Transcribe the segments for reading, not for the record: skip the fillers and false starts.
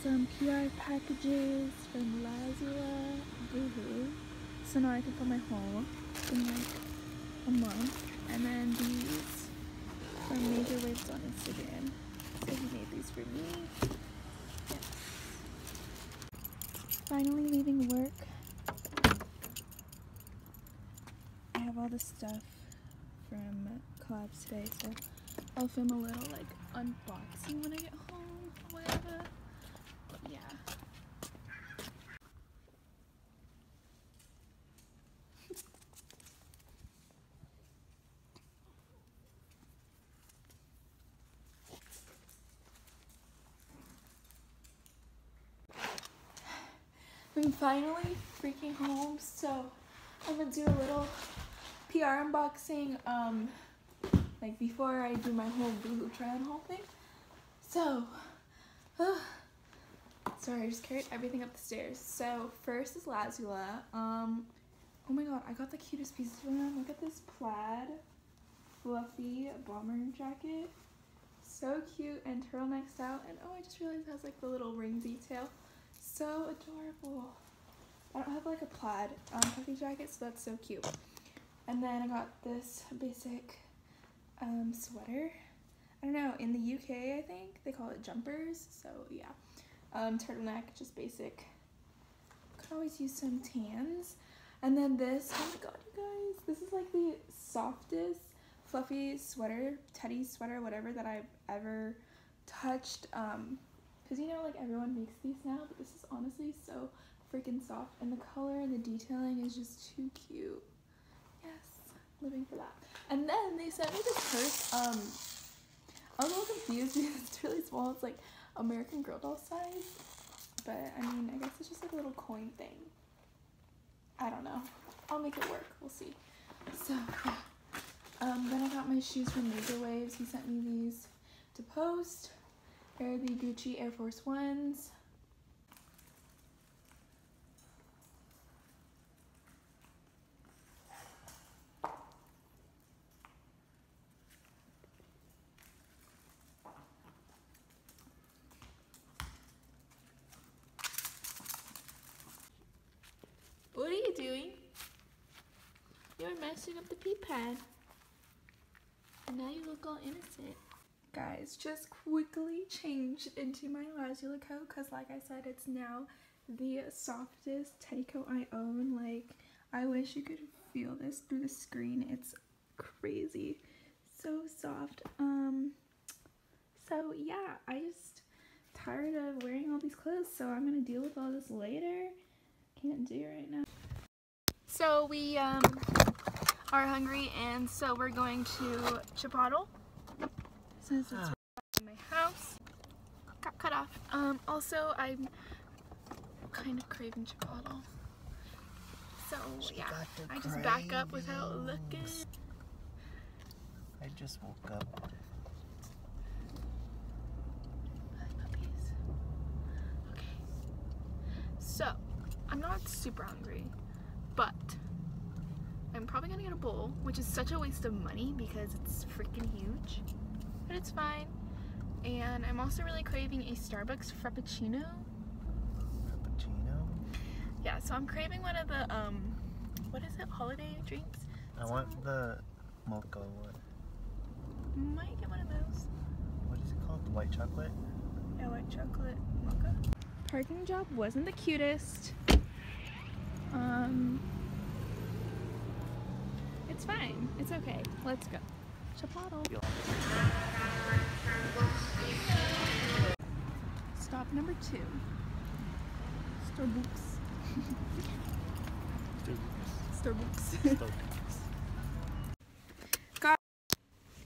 some PR packages from Lazula. Boohoo. So now I can fill my haul in like a month. And then these from Major Waves on Instagram. So he made these for me. Yes. Finally leaving work. I have all this stuff from collabs today, so I'll film a little like unboxing when I get home or whatever. But yeah. I'm finally freaking home, so I'm gonna do a little PR unboxing like before I do my whole Boohoo try on haul thing. So sorry, I just carried everything up the stairs. So first is Lazula. Oh my god, I got the cutest pieces from them. Look at this plaid fluffy bomber jacket, so cute and turtleneck style. And oh, I just realized it has like the little ring detail. So adorable. I don't have like a plaid puffy jacket, so that's so cute. And then I got this basic sweater. I don't know, in the UK I think they call it jumpers, so yeah. Turtleneck, just basic. Could always use some tans. And then this, oh my god you guys, this is like the softest fluffy sweater, teddy sweater, whatever, that I've ever touched. Because you know, like everyone makes these now, but this is honestly so freaking soft, and the color and the detailing is just too cute. Yes, living for that. And then they sent me this purse. I was a little confused because it's really small. It's like American Girl doll size, but I mean, I guess it's just like a little coin thing. I don't know. I'll make it work. We'll see. So yeah. Then I got my shoes from Major Waves. He sent me these to post. They're the Gucci Air Force Ones. What are you doing? You're messing up the pee pad. And now you look all innocent. Guys, just quickly changed into my Lazula coat because like I said, it's now the softest teddy coat I own. Like, I wish you could feel this through the screen. It's crazy. So soft. So yeah, I just tired of wearing all these clothes, so I'm gonna deal with all this later. Can't do it right now. So we are hungry, and so we're going to Chipotle since it's in my house. Got cut off. Also I'm kind of craving Chipotle. So yeah, I just back up without looking. I just woke up. Hi puppies. Okay. So I'm not super hungry, but I'm probably gonna get a bowl, which is such a waste of money because it's freaking huge, but it's fine. And I'm also really craving a Starbucks Frappuccino. Frappuccino? Yeah, so I'm craving one of the, what is it, holiday drinks? I want the mocha one. Might get one of those. What is it called? The white chocolate? Yeah, white chocolate mocha. Parking job wasn't the cutest. It's fine. It's okay. Let's go. Chipotle. Stop number 2. Starbucks. Starbucks. Got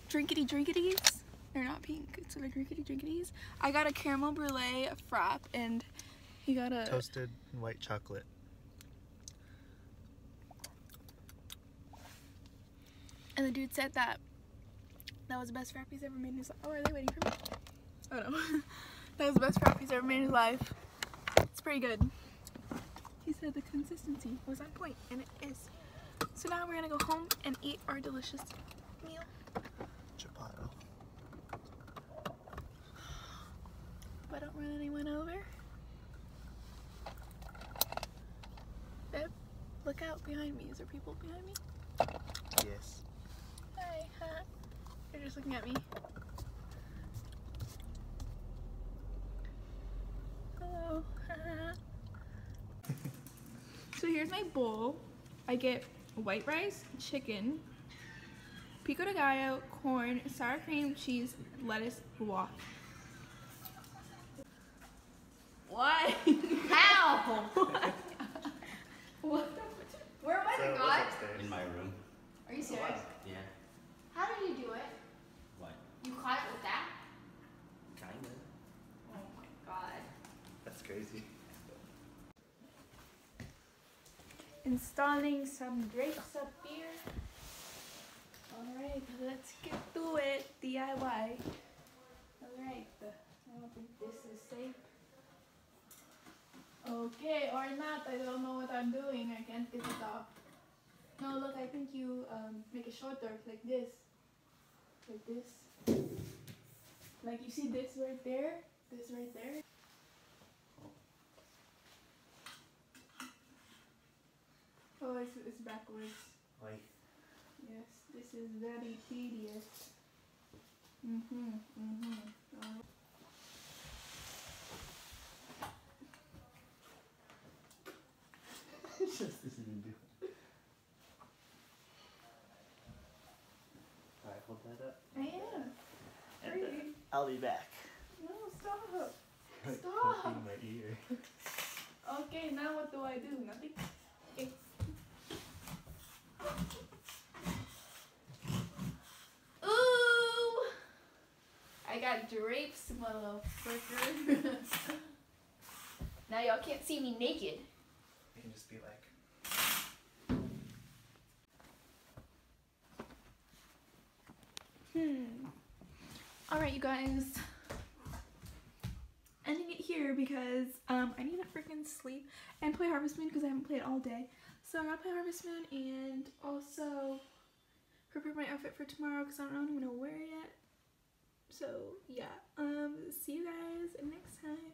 drinkity drinkities. They're not pink, so they're drinkity drinkities. I got a caramel brulee frap, and he got a toasted white chocolate. And the dude said that was the best frap he's ever made in his life. Oh, are they waiting for me? Oh no. That was the best frap he's ever made in his life. It's pretty good. He said the consistency was on point, and it is. So now we're gonna go home and eat our delicious meal. Chipotle. I don't run anyone over. Babe, look out behind me. Is there people behind me? Yes. Hi, huh? They're just looking at me. Hello. So here's my bowl. I get white rice, chicken, pico de gallo, corn, sour cream, cheese, lettuce, guac. What? How? What? Where am I the god? In my room. Are you serious? Yeah. How did you do it? What? You caught it with that? Kinda. Oh my god. That's crazy. Installing some drapes up here. Alright, let's get to it. DIY. Alright, I don't think this is safe. Okay, or not, I don't know what I'm doing. I can't get it off. No, look, I think you make it shorter, like this. Like this. Like you see this right there? This right there? Oh, it's backwards. Why? Yes, this is very tedious. Just isn't do. Alright, hold that up. I am. And Hurry. I'll be back. No, stop. Like, Stop. poking my ear. Okay, now what do I do? Nothing? Okay. Ooh! I got drapes, motherfucker. Now y'all can't see me naked. You can just be like. Alright, you guys. Ending it here because I need to freaking sleep and play Harvest Moon because I haven't played all day. So I'm gonna play Harvest Moon and also prepare my outfit for tomorrow because I don't even know where yet. So yeah, see you guys next time.